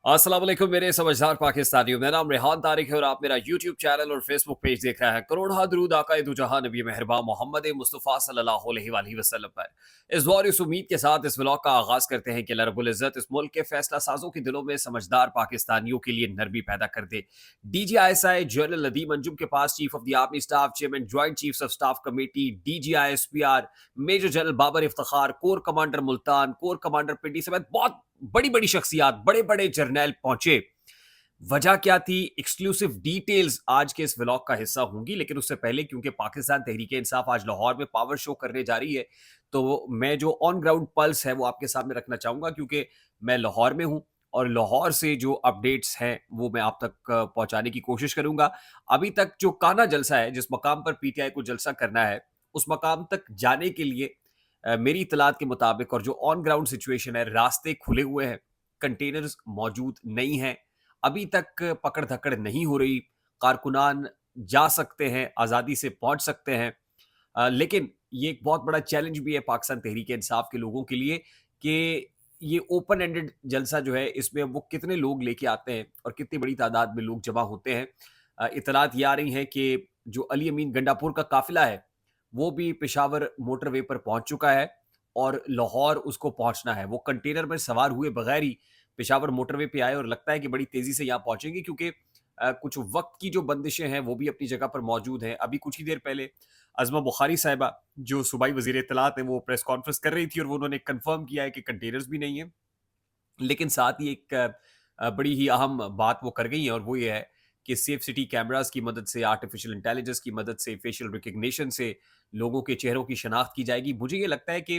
अस्सलाम वालेकुम मेरे समझदार पाकिस्तानियों। मेरा नाम रेहान तारिक है और आप मेरा यूट्यूब चैनल और फेसबुक पेज देख रहे हैं। करोड़ दरूद आकाए दो जहां नबी मेहरबान मोहम्मद मुस्तफ़ा सल्लल्लाहु अलैहि वसल्लम पर। इस बार इस उम्मीद के साथ इस व्लॉग का आगाज करते हैं कि अल्लाह रब्बुल इज़्ज़त इस मुल्क के फैसला साजों के दिलों में समझदार पाकिस्तानियों के लिए नरमी पैदा कर दे। DGISI जनरल नदीम अंजुम के पास chief of the army staff, chairman joint chiefs of staff committee, DGISPR, major general Babar Iftikhar, corps commander Multan, corps commander Pindi समेत बहुत बड़ी बड़ी शख्सियात, बड़े बड़े जर्नैल पहुंचे। वजह क्या थी, एक्सक्लूसिव डिटेल्स आज के इस व्लॉग का हिस्सा होंगी। लेकिन उससे पहले, क्योंकि पाकिस्तान तहरीक इंसाफ आज लाहौर में पावर शो करने जा रही है, तो मैं जो ऑन ग्राउंड पल्स है वो आपके सामने रखना चाहूंगा, क्योंकि मैं लाहौर में हूं और लाहौर से जो अपडेट्स हैं वो मैं आप तक पहुंचाने की कोशिश करूंगा। अभी तक जो काना जलसा है, जिस मकाम पर पीटीआई को जलसा करना है, उस मकाम तक जाने के लिए मेरी इतलात के मुताबिक और जो ऑन ग्राउंड सिचुएशन है, रास्ते खुले हुए हैं, कंटेनर्स मौजूद नहीं हैं, अभी तक पकड़ धकड़ नहीं हो रही, कारकुनान जा सकते हैं, आज़ादी से पहुंच सकते हैं। लेकिन ये एक बहुत बड़ा चैलेंज भी है पाकिस्तान तहरीक इंसाफ के लोगों के लिए कि ये ओपन एंडेड जलसा जो है, इसमें वो कितने लोग लेके आते हैं और कितनी बड़ी तादाद में लोग जमा होते हैं। इतलात ये आ रही हैं कि जो अली अमीन गंडापुर का काफिला है वो भी पेशावर मोटरवे पर पहुंच चुका है और लाहौर उसको पहुंचना है। वो कंटेनर में सवार हुए बगैर ही पेशावर मोटरवे पे आए और लगता है कि बड़ी तेजी से यहाँ पहुंचेंगे, क्योंकि कुछ वक्त की जो बंदिशें हैं वो भी अपनी जगह पर मौजूद हैं। अभी कुछ ही देर पहले अजमा बुखारी साहिबा, जो सूबाई वजीर इत्तलात है, वो प्रेस कॉन्फ्रेंस कर रही थी और वो उन्होंने कंफर्म किया है कि कंटेनर्स भी नहीं है। लेकिन साथ ही एक बड़ी ही अहम बात वो कर गई है और वो ये है कि सेफ सिटी कैमरास की मदद से, आर्टिफिशियल इंटेलिजेंस की मदद से, फेशियल रिकग्निशन से लोगों के चेहरों की शनाख्त की जाएगी। मुझे ये लगता है कि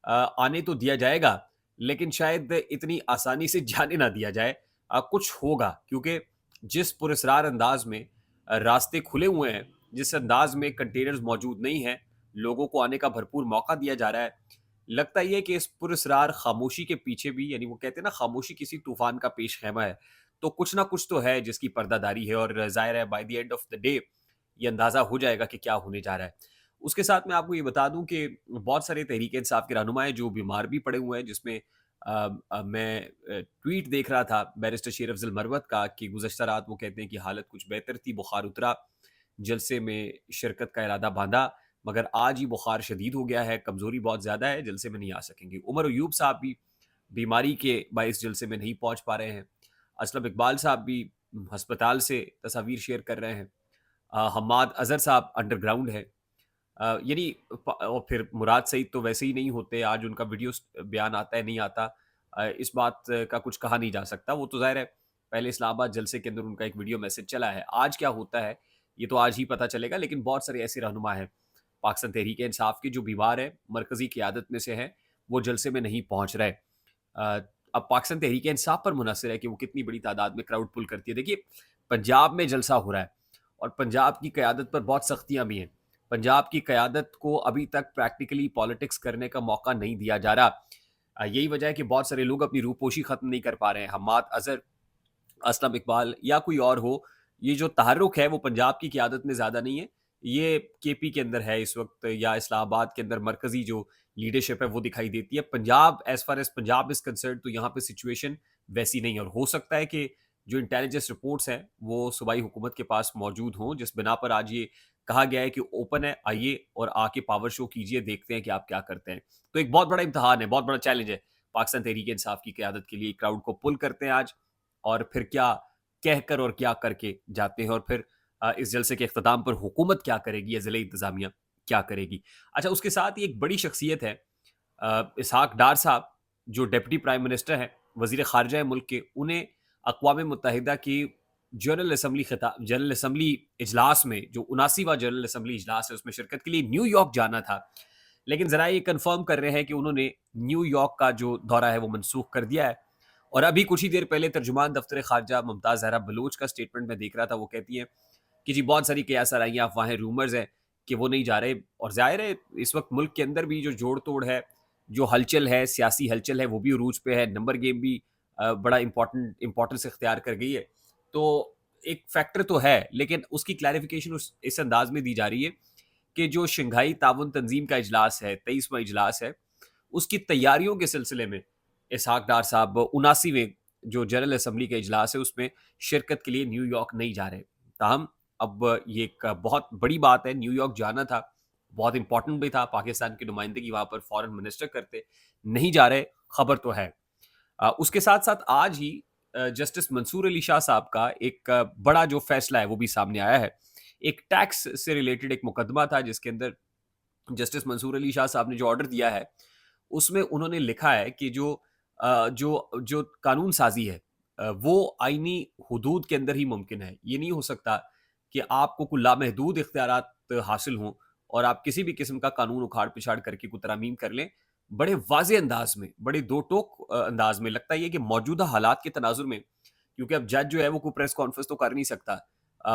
आने तो दिया जाएगा, लेकिन शायद इतनी आसानी से जाने ना दिया जाए। कुछ होगा, क्योंकि जिस पुरस्रार अंदाज में रास्ते खुले हुए हैं, जिस अंदाज में कंटेनर्स मौजूद नहीं हैं, लोगों को आने का भरपूर मौका दिया जा रहा है, लगता ही है कि इस पुरस्रार खामोशी के पीछे भी, यानी वो कहते हैं ना, खामोशी किसी तूफान का पेश खेमा है, तो कुछ ना कुछ तो है जिसकी पर्दादारी है। और जाहिर है by the end of the day ये अंदाजा हो जाएगा कि क्या होने जा रहा है। उसके साथ मैं आपको ये बता दूं कि बहुत सारे तहरीक इंसाफ के रहनुमा हैं जो बीमार भी पड़े हुए हैं, जिसमें मैं ट्वीट देख रहा था बैरिस्टर शेर अफजल मरवत का कि गुज़श्ता रात वो कहते हैं कि हालत कुछ बेहतर थी, बुखार उतरा, जलसे में शिरकत का इरादा बांधा, मगर आज ही बुखार शदीद हो गया है, कमज़ोरी बहुत ज़्यादा है, जलसे में नहीं आ सकेंगे। उमर अयूब साहब भी बीमारी के बाइस जलसे में नहीं पहुंच पा रहे हैं। असलम इकबाल साहब भी अस्पताल से तस्वीर शेयर कर रहे हैं। हम्माद अजहर साहब अंडरग्राउंड है। यानी और फिर मुराद सईद तो वैसे ही नहीं होते, आज उनका वीडियो बयान आता है नहीं आता, इस बात का कुछ कहा नहीं जा सकता। वो तो जाहिर है पहले इस्लामाबाद जलसे के अंदर उनका एक वीडियो मैसेज चला है, आज क्या होता है ये तो आज ही पता चलेगा। लेकिन बहुत सारे ऐसे रहनुमा हैं पाकिस्तान तहरीक इंसाफ के जो बीमार है, मरकजी क़यादत में से हैं, वो जलसे में नहीं पहुंच रहे। अब पाकिस्तान तहरीक इंसाफ पर मुनहसर है कि वो कितनी बड़ी तादाद में क्राउड पुल करती है। देखिए, पंजाब में जलसा हो रहा है और पंजाब की क़यादत पर बहुत सख्तियां भी हैं। पंजाब की क़यादत को अभी तक प्रैक्टिकली पॉलिटिक्स करने का मौका नहीं दिया जा रहा। यही वजह है कि बहुत सारे लोग अपनी रूपोशी ख़त्म नहीं कर पा रहे हैं। हम्माद अजहर, असलम इकबाल या कोई और हो, ये जो तहरुक है वो पंजाब की क़यादत में ज़्यादा नहीं है, ये केपी के अंदर है इस वक्त, या इस्लामाबाद के अंदर मरकज़ी जो लीडरशिप है वो दिखाई देती है। Punjab, as far as Punjab is concerned, तो यहाँ पे सिचुएशन वैसी नहीं है और हो सकता है कि जो इंटेलिजेंस रिपोर्ट्स हैं वो सूबाई हुकूमत के पास मौजूद हों, जिस बिना पर आज ये कहा गया है कि ओपन है, आइए और आके पावर शो कीजिए, देखते हैं कि आप क्या करते हैं। तो एक बहुत बड़ा इम्तिहान है, बहुत बड़ा चैलेंज है पाकिस्तान तहरीक इंसाफ की क़यादत के लिए। क्राउड को पुल करते हैं आज, और फिर क्या कहकर और क्या करके जाते हैं, और फिर इस जलसे के अख्ताम पर हुकूमत क्या करेगी या ज़िले इंतज़ामिया क्या करेगी। अच्छा, उसके साथ ही एक बड़ी शख्सियत है इसहाक डार साहब, जो डिप्टी प्राइम मिनिस्टर हैं, वज़ीर ख़ारिजा है मुल्क के। उन्हें अक़वाम मुत्तहिदा की जनरल असम्बली इजलास में, जो 79वां जनरल असम्बली इजलास है, उसमें शिरकत के लिए न्यूयॉर्क जाना था। लेकिन ज़रा ये कन्फर्म कर रहे हैं कि उन्होंने न्यूयॉर्क का जो दौरा है वो मनसूख कर दिया है। और अभी कुछ ही देर पहले तर्जुमान दफ्तर खारजा मुमताज़ ज़हरा बलूच का स्टेटमेंट मैं देख रहा था, वो कहती हैं कि जी बहुत सारी कयास आई अफवाहें, रूमर्स हैं कि वो नहीं जा रहे। और ज़ाहिर है इस वक्त मुल्क के अंदर भी जो जोड़ तोड़ है, जो हलचल है, सियासी हलचल है, वो भी उरूज पे है। नंबर गेम भी बड़ा इंपॉर्टेंस इख्तियार कर गई है। तो एक फैक्टर तो है, लेकिन उसकी क्लैरिफिकेशन इस अंदाज में दी जा रही है कि जो शंघाई ताउन तंजीम का इजलास है, 23वां इजलास है, उसकी तैयारियों के सिलसिले में इसहाक डार साहब 79वें جو جنرل اسمبلی کا اجلاس ہے اس میں شرکت کے لیے نیو یارک نہیں جا رہے. تاہم اب یہ ایک بہت بڑی بات ہے, نیو یارک جانا تھا, بہت امپورٹنٹ بھی تھا, پاکستان کی نمائندگی وہاں پر فارن منسٹر کرتے, نہیں جا رہے, خبر تو ہے. اس کے ساتھ ساتھ آج ہی جسٹس منصور علی شاہ صاحب کا ایک بڑا جو فیصلہ ہے وہ بھی سامنے آیا ہے. ایک ٹیکس سے ریلیٹڈ ایک مقدمہ تھا جس کے اندر جسٹس منصور علی شاہ صاحب نے جو آرڈر دیا ہے اس میں انہوں نے لکھا ہے کہ جو قانون سازی ہے وہ آئینی حدود کے اندر ہی ممکن ہے. یہ نہیں ہو سکتا کہ آپ کو کوئی لامحدود اختیارات حاصل ہوں اور آپ کسی بھی قسم کا قانون اکھاڑ پچھاڑ کر کے کوئی ترامیم کر لیں. بڑے واضح انداز میں, بڑے دو ٹوک انداز میں لگتا ہے یہ کہ موجودہ حالات کے تناظر میں, کیونکہ اب جج جو ہے وہ کوئی پریس کانفرنس تو کر نہیں سکتا,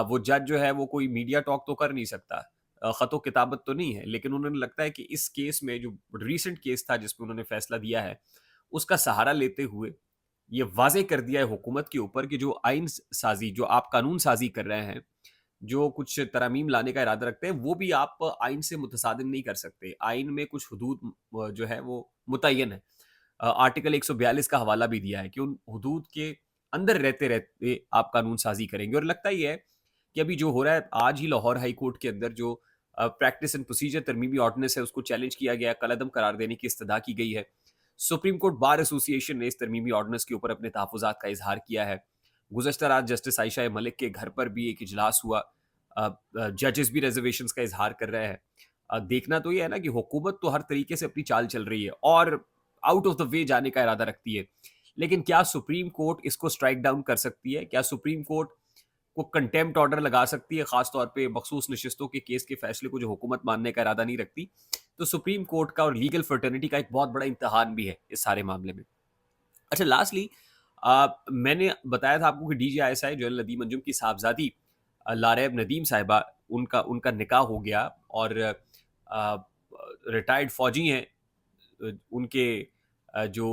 وہ جج جو ہے وہ کوئی میڈیا ٹاک تو کر نہیں سکتا, خط و کتابت تو نہیں ہے, لیکن انہوں نے لگتا ہے کہ اس کیس میں جو ریسنٹ کیس تھا جس میں انہوں نے فیصلہ دیا ہے اس کا سہارا لیتے ہوئے یہ واضح کر دیا ہے حکومت کے اوپر کہ جو آئین سازی, جو آپ قانون سازی کر رہے ہیں, جو کچھ ترامیم لانے کا ارادہ رکھتے ہیں, وہ بھی آپ آئین سے متصادم نہیں کر سکتے. آئین میں کچھ حدود جو ہے وہ متعین ہے. آرٹیکل 142 کا حوالہ بھی دیا ہے کہ ان حدود کے اندر رہتے رہتے آپ قانون سازی کریں گے. اور لگتا ہی ہے کہ ابھی جو ہو رہا ہے, آج ہی لاہور ہائی کورٹ کے اندر جو پریکٹس اینڈ پروسیجر ترمیمی آرڈیننس ہے اس کو چیلنج کیا گیا, کالعدم قرار دینے کی استدعا کی گئی ہے. سپریم کورٹ بار ایسوسی ایشن نے اس ترمیمی آرڈیننس کے اوپر اپنے تحفظات کا اظہار کیا ہے. گزشتہ رات جسٹس عائشہ ملک کے گھر پر بھی ایک اجلاس ہوا, ججز بھی ریزرویشنز کا اظہار کر رہے ہیں. دیکھنا تو یہ ہے نا کہ حکومت تو ہر طریقے سے اپنی چال چل رہی ہے اور آؤٹ آف دا وے جانے کا ارادہ رکھتی ہے, لیکن کیا سپریم کورٹ اس کو سٹرائک ڈاؤن کر سکتی ہے؟ کیا سپریم کورٹ کو کنٹیمپٹ آرڈر لگا سکتی ہے, خاص طور پہ مخصوص نشستوں کے کیس کے فیصلے کو جو حکومت ماننے کا ارادہ نہیں رکھتی؟ تو سپریم کورٹ کا اور لیگل فرٹرنیٹی کا ایک بہت بڑا امتحان بھی ہے اس سارے معاملے میں. اچھا, لاسٹلی میں نے بتایا تھا آپ کو کہ D G I S I general Nadeem Anjum کی صاحبزادی لاریب ندیم صاحبہ, ان کا نکاح ہو گیا اور ریٹائرڈ فوجی ہیں, ان کے جو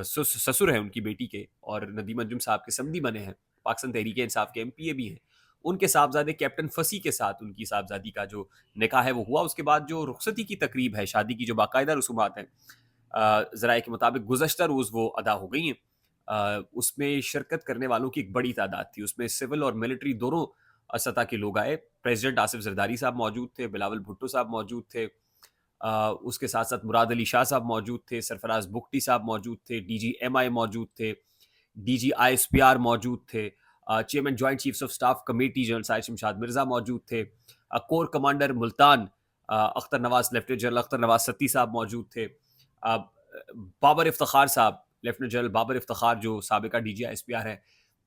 سسر ہیں ان کی بیٹی کے, اور ندیم انجم صاحب کے سمدی بنے ہیں, پاکستان تحریک انصاف کے ایم پی اے بھی ہیں. ان کے صاحبزادے کیپٹن فصیح کے ساتھ ان کی صاحبزادی کا جو نکاح ہے وہ ہوا. اس کے بعد جو رخصتی کی تقریب ہے, شادی کی جو باقاعدہ رسومات ہیں, ذرائع کے مطابق گزشتہ روز وہ ادا ہو گئی ہیں. اس میں شرکت کرنے والوں کی ایک بڑی تعداد تھی, اس میں سول اور ملٹری دونوں سطح کے لوگ آئے. پریزیڈنٹ آصف زرداری صاحب موجود تھے, بلاول بھٹو صاحب موجود تھے, اس کے ساتھ ساتھ مراد علی شاہ صاحب موجود تھے, سرفراز بگٹی صاحب موجود تھے, ڈی جی ایم آئی موجود تھے, D G I S P R موجود تھے, chairman joint chiefs of staff committee general Sahir Shamshad Mirza موجود تھے, corps commander Multan Akhtar Nawaz lieutenant general Akhtar Nawaz Satti صاحب موجود تھے, بابر افتخار صاحب لیفٹیننٹ جنرل بابر افتخار جو سابقہ D G I S P R ہے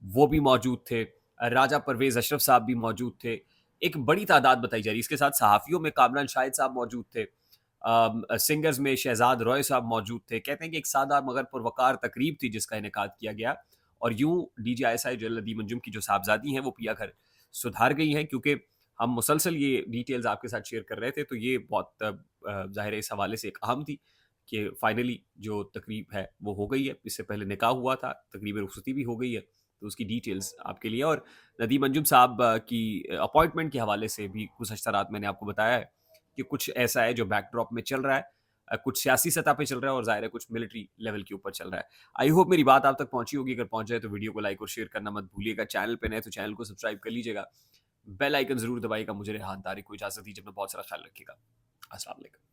وہ بھی موجود تھے, راجہ پرویز اشرف صاحب بھی موجود تھے. ایک بڑی تعداد بتائی جا رہی ہے. اس کے ساتھ صحافیوں میں کامران شاہد صاحب موجود تھے, سنگرز میں شہزاد روئے صاحب موجود تھے. کہتے ہیں کہ ایک سادہ مگر پروقار تقریب تھی جس کا انعقاد کیا گیا, اور یوں D G I S I general Nadeem Anjum کی جو صاحبزادی ہیں وہ پیا گھر سدھار گئی ہیں. کیونکہ ہم مسلسل یہ ڈیٹیلز آپ کے ساتھ شیئر کر رہے تھے تو یہ بہت ظاہر ہے اس حوالے سے ایک اہم تھی کہ فائنلی جو تقریب ہے وہ ہو گئی ہے. اس سے پہلے نکاح ہوا تھا, تقریب رخصتی بھی ہو گئی ہے, تو اس کی ڈیٹیلز آپ کے لیے. اور ندیم انجم صاحب کی اپوائنٹمنٹ کے حوالے سے بھی گزشتہ رات میں نے آپ کو بتایا ہے کہ کچھ ایسا ہے جو بیک ڈراپ میں چل رہا ہے, کچھ سیاسی سطح پہ چل رہا ہے اور ظاہر ہے کچھ ملٹری لیول کے اوپر چل رہا ہے. آئی ہوپ میری بات آپ تک پہنچی ہوگی. اگر پہنچ جائے تو ویڈیو کو لائک اور شیئر کرنا مت بھولیے گا. چینل پہ نئے تو چینل کو سبسکرائب کر لیجیے گا, بیل آئیکن ضرور دبائیے گا. مجھے ریحان طارق کو اجازت دیجیے, اپنا بہت سارا خیال رکھیے گا. السلام علیکم.